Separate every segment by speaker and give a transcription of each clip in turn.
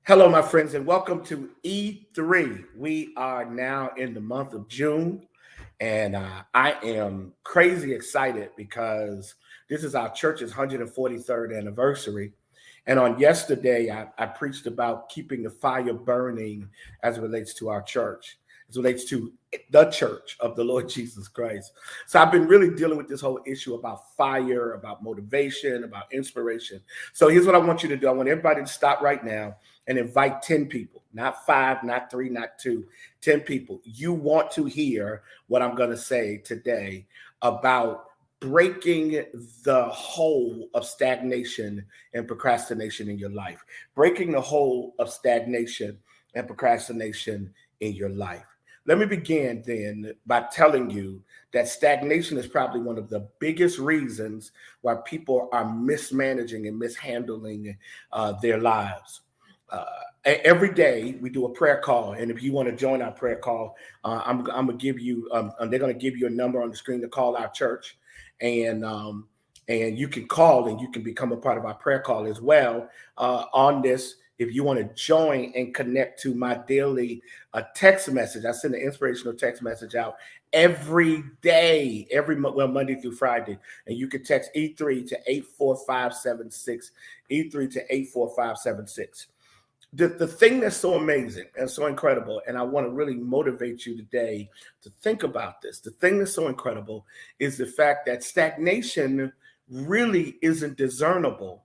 Speaker 1: Hello, my friends, and welcome to E3. We are now in the month of June, and I am crazy excited because this is our church's 143rd anniversary. And on yesterday, I preached about keeping the fire burning as it relates to our church, as it relates to the church of the Lord Jesus Christ. So I've been really dealing with this whole issue about fire, about motivation, about inspiration. So here's what I want you to do. I want everybody to stop right now and invite 10 people, not five, not three, not two, 10 people. You want to hear what I'm going to say today about breaking the hole of stagnation and procrastination in your life, breaking the hole of stagnation and procrastination in your life. Let me begin then by telling you that stagnation is probably one of the biggest reasons why people are mismanaging and mishandling their lives. Uh, every day we do a prayer call, and if you want to join our prayer call, I'm gonna give you. They're gonna give you a number on the screen to call our church, and and you can call and you can become a part of our prayer call as well. On this, if you want to join and connect to my daily text message, I send an inspirational text message out every day, Monday through Friday, and you can text E3 to 84576, E3 to 84576. The thing that's so amazing and so incredible, and I want to really motivate you today to think about this. The thing that's so incredible is the fact that stagnation really isn't discernible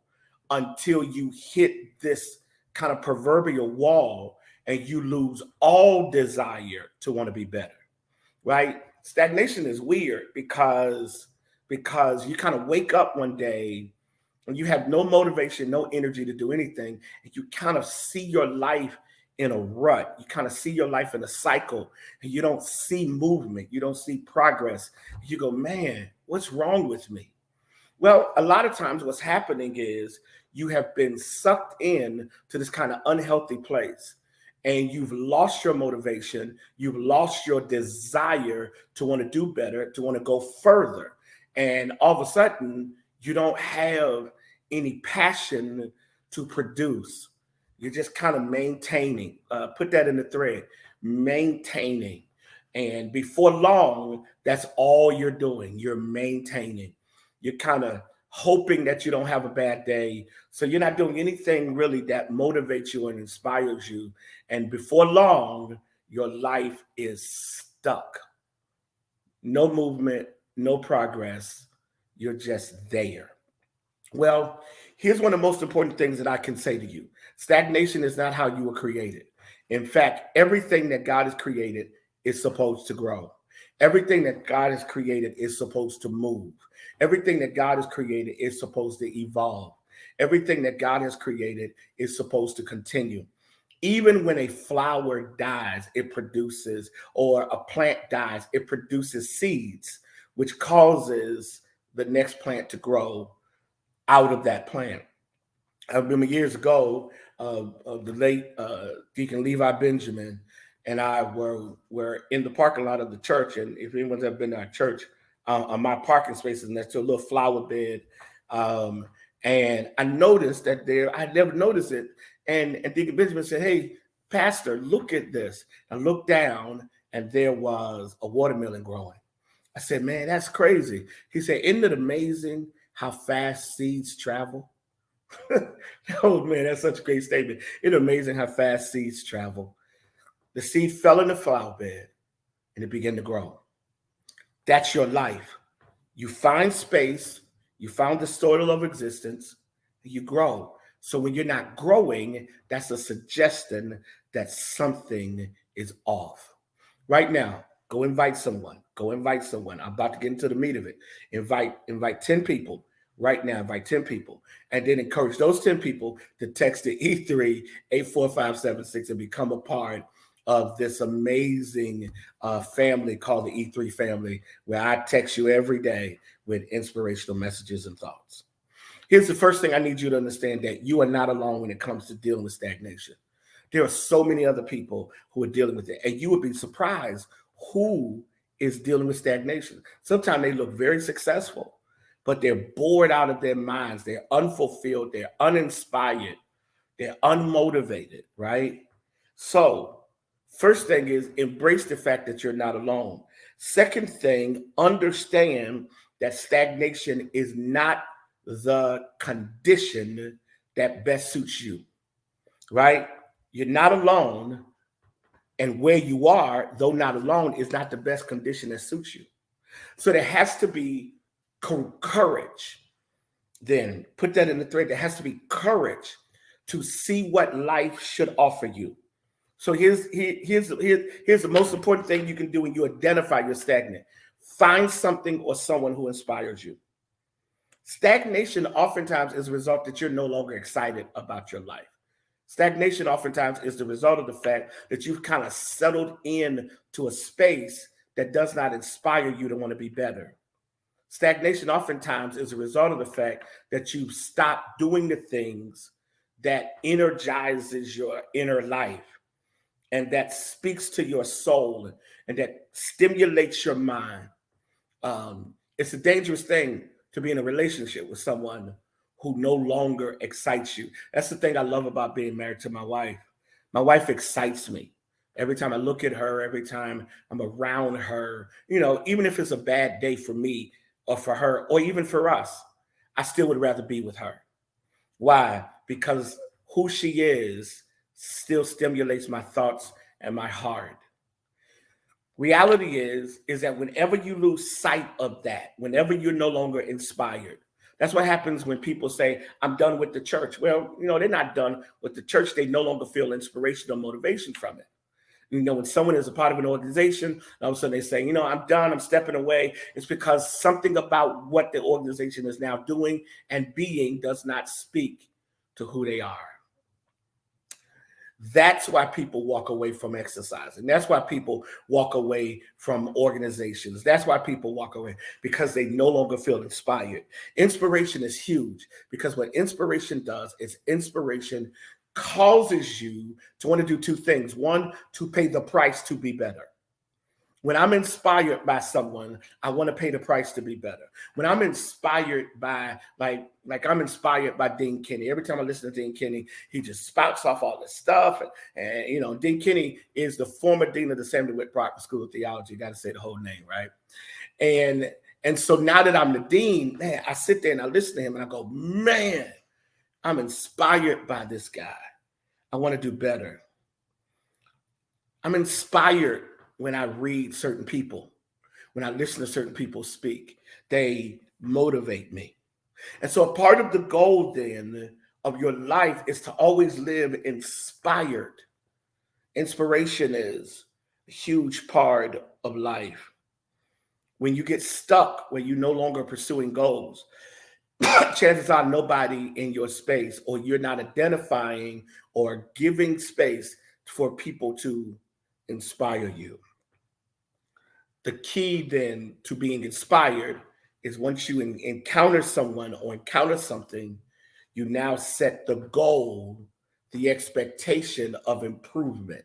Speaker 1: until you hit this kind of proverbial wall and you lose all desire to want to be better, right? Stagnation is weird because you kind of wake up one day and you have no motivation, no energy to do anything, and you kind of see your life in a rut. You kind of see your life in a cycle, and you don't see movement, you don't see progress. You go, man, what's wrong with me? Well, a lot of times what's happening is you have been sucked in to this kind of unhealthy place. And you've lost your motivation, you've lost your desire to want to do better, to want to go further. And all of a sudden, you don't have any passion to produce. You're just kind of maintaining. Put that in the thread, maintaining. And before long, that's all you're doing. You're maintaining. You're kind of hoping that you don't have a bad day. So you're not doing anything really that motivates you and inspires you. And before long, your life is stuck. No movement, no progress. You're just there. Well, here's one of the most important things that I can say to you. Stagnation is not how you were created. In fact, everything that God has created is supposed to grow. Everything that God has created is supposed to move. Everything that God has created is supposed to evolve. Everything that God has created is supposed to continue. Even when a flower dies, it produces, or a plant dies, it produces seeds, which causes the next plant to grow out of that plant. I remember years ago, the late Deacon Levi Benjamin and I were in the parking lot of the church. And if anyone's ever been to our church, on my parking spaces next to a little flower bed, um, and I noticed that there, I never noticed it. And Deacon Benjamin said, "Hey, Pastor, look at this." I looked down, and there was a watermelon growing. I said, "Man, that's crazy." He said, "Isn't it amazing how fast seeds travel?" Oh man, that's such a great statement. It's amazing how fast seeds travel. The seed fell in the flower bed and it began to grow. That's your life. You find space, you found the soil of existence, you grow. So when you're not growing, that's a suggestion that something is off. Right now, go invite someone. Go invite someone. I'm about to get into the meat of it. Invite 10 people right now. Invite 10 people. And then encourage those 10 people to text to E3 84576 and become a part of this amazing family called the E3 family, where I text you every day with inspirational messages and thoughts. Here's the first thing I need you to understand: that you are not alone when it comes to dealing with stagnation. There are so many other people who are dealing with it, and you would be surprised who is dealing with stagnation. Sometimes they look very successful, but they're bored out of their minds. They're unfulfilled. They're uninspired. They're unmotivated, right? So, first thing is embrace the fact that you're not alone. Second thing, understand that stagnation is not the condition that best suits you, right? You're not alone, and where you are, though not alone, is not the best condition that suits you. So there has to be courage. Then put that in the thread. There has to be courage to see what life should offer you. So here's the most important thing you can do when you identify you're stagnant. Find something or someone who inspires you. Stagnation oftentimes is a result that you're no longer excited about your life. Stagnation oftentimes is the result of the fact that you've kind of settled in to a space that does not inspire you to want to be better. Stagnation oftentimes is a result of the fact that you've stopped doing the things that energizes your inner life and that speaks to your soul and that stimulates your mind. It's a dangerous thing to be in a relationship with someone who no longer excites you. That's the thing I love about being married to my wife. My wife excites me. Every time I look at her, every time I'm around her, even if it's a bad day for me or for her or even for us, I still would rather be with her. Why? Because who she is still stimulates my thoughts and my heart. Reality is that whenever you lose sight of that, whenever you're no longer inspired, that's what happens when people say, I'm done with the church. Well, they're not done with the church. They no longer feel inspiration or motivation from it. When someone is a part of an organization, all of a sudden they say, I'm done, I'm stepping away. It's because something about what the organization is now doing and being does not speak to who they are. That's why people walk away from exercising. That's why people walk away from organizations. That's why people walk away, because they no longer feel inspired. Inspiration is huge, because what inspiration does is inspiration causes you to want to do two things. One, to pay the price to be better. When I'm inspired by someone, I want to pay the price to be better. When I'm inspired by, like I'm inspired by Dean Kenny. Every time I listen to Dean Kenny, he just spouts off all this stuff. And Dean Kenny is the former dean of the Samuel Witt Proctor School of Theology. Got to say the whole name, right? And so now that I'm the dean, man, I sit there and I listen to him and I go, man, I'm inspired by this guy. I want to do better. I'm inspired when I read certain people, when I listen to certain people speak. They motivate me. And so a part of the goal then of your life is to always live inspired. Inspiration is a huge part of life. When you get stuck, when you're no longer pursuing goals, chances are nobody in your space, or you're not identifying or giving space for people to inspire you. The key then to being inspired is once you encounter someone or encounter something, you now set the goal, the expectation of improvement.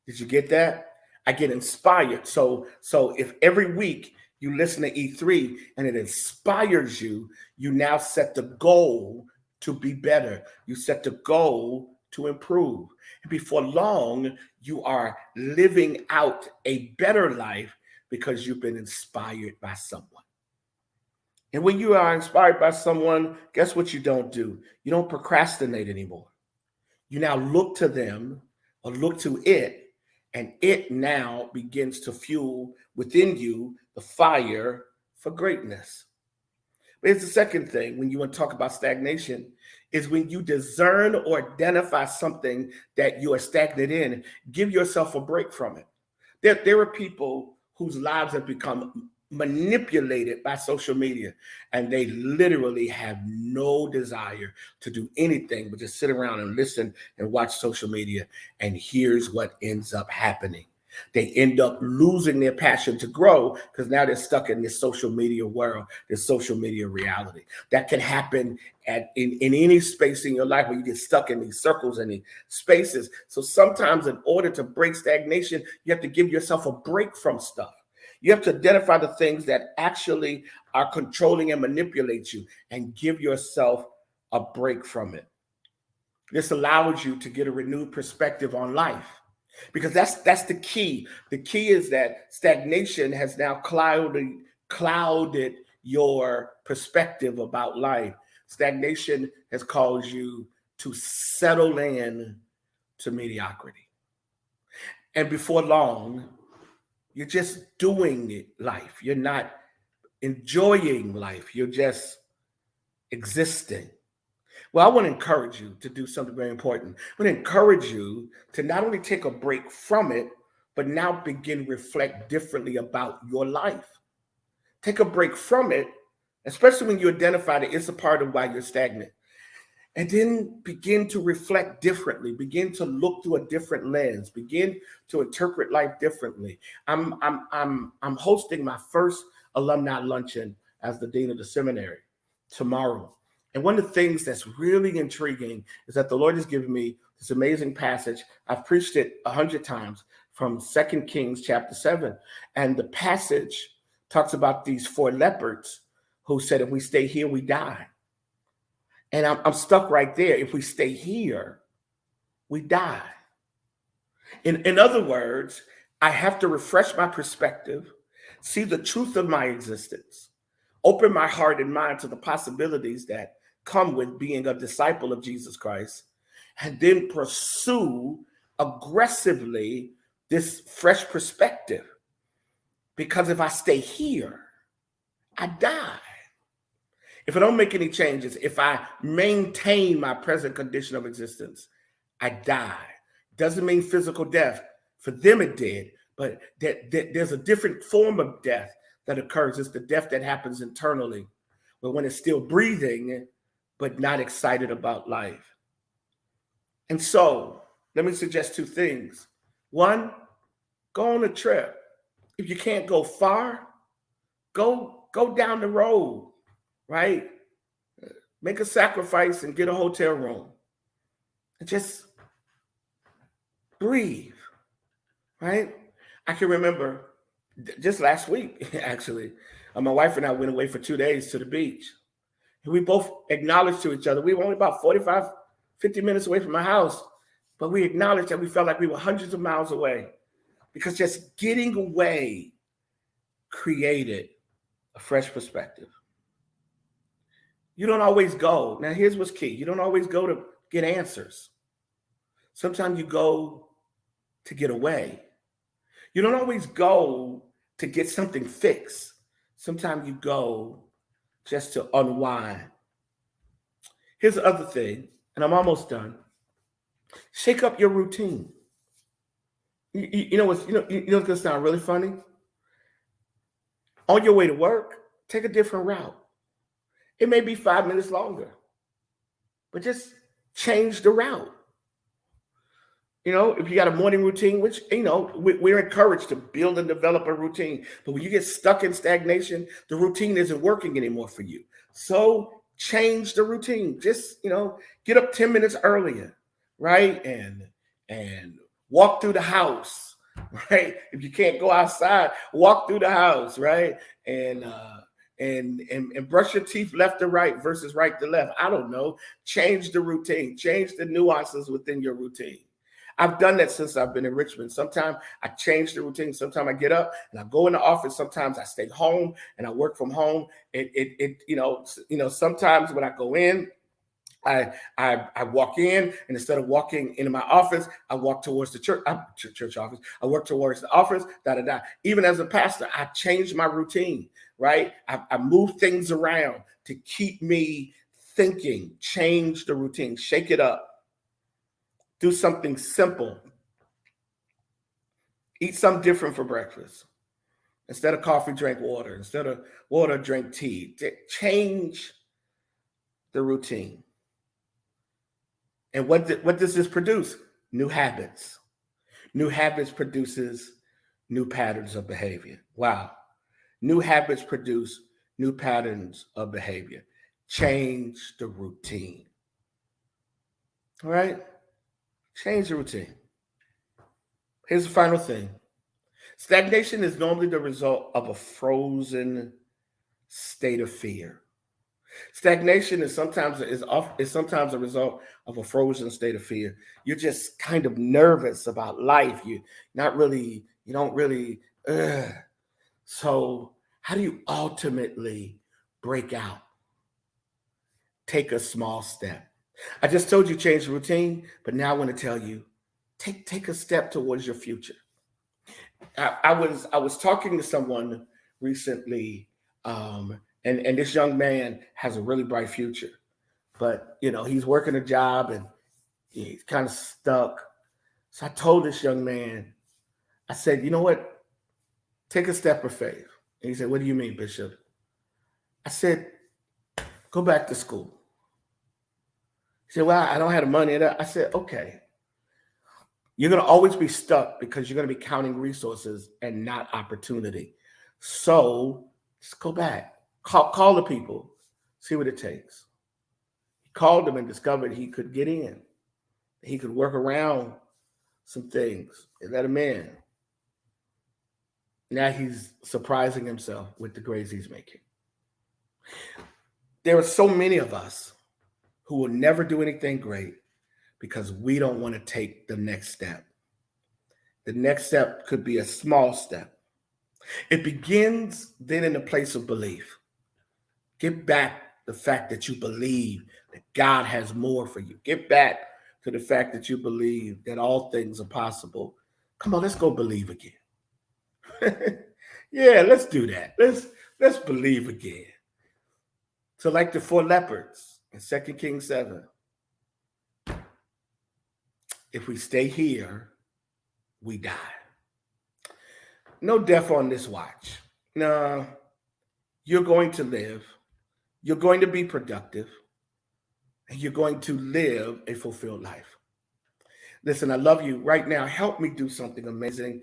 Speaker 1: Did you get that? I get inspired. So if every week you listen to E3 and it inspires you, you now set the goal to be better. You set the goal to improve. And before long, you are living out a better life because you've been inspired by someone. And when you are inspired by someone, guess what you don't do? You don't procrastinate anymore. You now look to them or look to it, and it now begins to fuel within you the fire for greatness. But here's the second thing when you want to talk about stagnation is when you discern or identify something that you are stagnant in, give yourself a break from it. There are people whose lives have become manipulated by social media, and they literally have no desire to do anything but just sit around and listen and watch social media. And here's what ends up happening. They end up losing their passion to grow because now they're stuck in this social media world, this social media reality. That can happen in any space in your life where you get stuck in these circles and these spaces. So sometimes in order to break stagnation, you have to give yourself a break from stuff. You have to identify the things that actually are controlling and manipulate you and give yourself a break from it. This allows you to get a renewed perspective on life, because that's the key. The key is that stagnation has now clouded your perspective about life. Stagnation has caused you to settle in to mediocrity. And before long, you're just doing life. You're not enjoying life. You're just existing. Well, I want to encourage you to do something very important. I want to encourage you to not only take a break from it, but now begin to reflect differently about your life. Take a break from it, especially when you identify that it's a part of why you're stagnant. And then begin to reflect differently, begin to look through a different lens, begin to interpret life differently. I'm hosting my first alumni luncheon as the dean of the seminary tomorrow. And one of the things that's really intriguing is that the Lord has given me this amazing passage. I've preached it 100 times from 2 Kings chapter 7. And the passage talks about these 4 leopards who said, if we stay here, we die. And I'm stuck right there. If we stay here, we die. In other words, I have to refresh my perspective, see the truth of my existence, open my heart and mind to the possibilities that come with being a disciple of Jesus Christ, and then pursue aggressively this fresh perspective. Because if I stay here, I die. If I don't make any changes, if I maintain my present condition of existence, I die. Doesn't mean physical death. For them it did, but there's a different form of death that occurs. It's the death that happens internally, but when it's still breathing, but not excited about life. And so let me suggest 2 things. 1, go on a trip. If you can't go far, go down the road, right? Make a sacrifice and get a hotel room. And just breathe, right? I can remember just last week, actually, my wife and I went away for 2 days to the beach. And we both acknowledged to each other, we were only about 45, 50 minutes away from my house, but we acknowledged that we felt like we were hundreds of miles away, because just getting away created a fresh perspective. You don't always go. Now, here's what's key. You don't always go to get answers. Sometimes you go to get away. You don't always go to get something fixed. Sometimes you go just to unwind. Here's the other thing, and I'm almost done. Shake up your routine. You know what's going to sound really funny? On your way to work, take a different route. It may be 5 minutes longer, but just change the route. If you got a morning routine, which, we're encouraged to build and develop a routine, but when you get stuck in stagnation, the routine isn't working anymore for you. So change the routine. Just, get up 10 minutes earlier, right? And walk through the house, right? If you can't go outside, walk through the house, right? And brush your teeth left to right versus right to left. I don't know. Change the routine. Change the nuances within your routine. I've done that since I've been in Richmond. Sometimes I change the routine. Sometimes I get up and I go in the office. Sometimes I stay home and I work from home. Sometimes when I go in, I walk in, and instead of walking into my office, I walk towards the church office. I work towards the office, Even as a pastor, I change my routine, right? I move things around to keep me thinking. Change the routine, shake it up. Do something simple. Eat something different for breakfast. Instead of coffee, drink water. Instead of water, drink tea. Change the routine. And what does this produce? New habits. New habits produces new patterns of behavior. Wow. New habits produce new patterns of behavior. Change the routine. All right? Change the routine. Here's the final thing. Stagnation is normally the result of a frozen state of fear. Stagnation is sometimes a result of a frozen state of fear. You're just kind of nervous about life. You don't really. Ugh. So how do you ultimately break out? Take a small step. I just told you change the routine, but now I want to tell you take a step towards your future. I was talking to someone recently, and this young man has a really bright future, but he's working a job and he's kind of stuck. So I told this young man, I said, you know what? Take a step of faith. And he said, what do you mean, Bishop? I said, go back to school. He said, well, I don't have the money. I said, okay. You're going to always be stuck because you're going to be counting resources and not opportunity. So just go back. Call the people. See what it takes. He called them and discovered he could get in. He could work around some things. They let him in. Now he's surprising himself with the grades he's making. There are so many of us who will never do anything great because we don't want to take the next step. The next step could be a small step. It begins then in the place of belief. Get back the fact that you believe that God has more for you. Get back to the fact that you believe that all things are possible. Come on, let's go believe again. Yeah, let's do that. Let's believe again. So like the 4 lepers in 2 Kings 7, if we stay here, we die. No death on this watch. No, you're going to live. You're going to be productive. And you're going to live a fulfilled life. Listen, I love you right now. Help me do something amazing.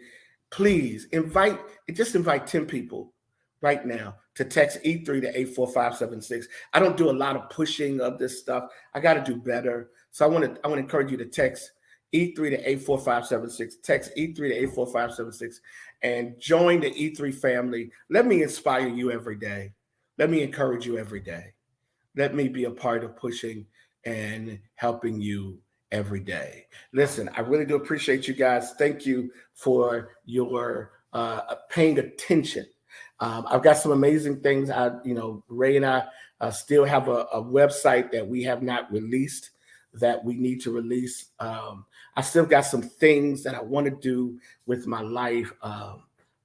Speaker 1: Please invite 10 people right now to text E3 to 84576. I don't do a lot of pushing of this stuff. I got to do better. So I want to encourage you to text E3 to 84576. Text E3 to 84576 and join the E3 family. Let me inspire you every day. Let me encourage you every day. Let me be a part of pushing and helping you every day. Listen, I really do appreciate you guys. Thank you for your paying attention. I've got some amazing things. Ray and I still have a website that we have not released that we need to release. I still got some things that I want to do with my life.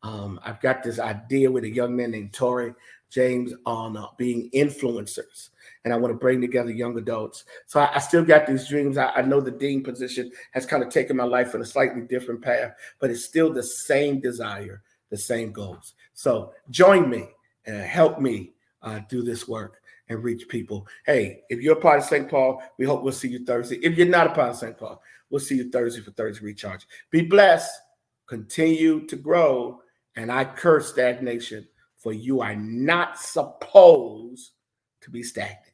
Speaker 1: I've got this idea with a young man named Tori James on being influencers. And I want to bring together young adults. So I still got these dreams. I know the dean position has kind of taken my life in a slightly different path, but it's still the same desire, the same goals. So join me and help me do this work and reach people. Hey, if you're a part of St. Paul, we hope we'll see you Thursday. If you're not a part of St. Paul, we'll see you Thursday for Thursday Recharge. Be blessed, continue to grow, and I curse stagnation, for you are not supposed to be stagnant.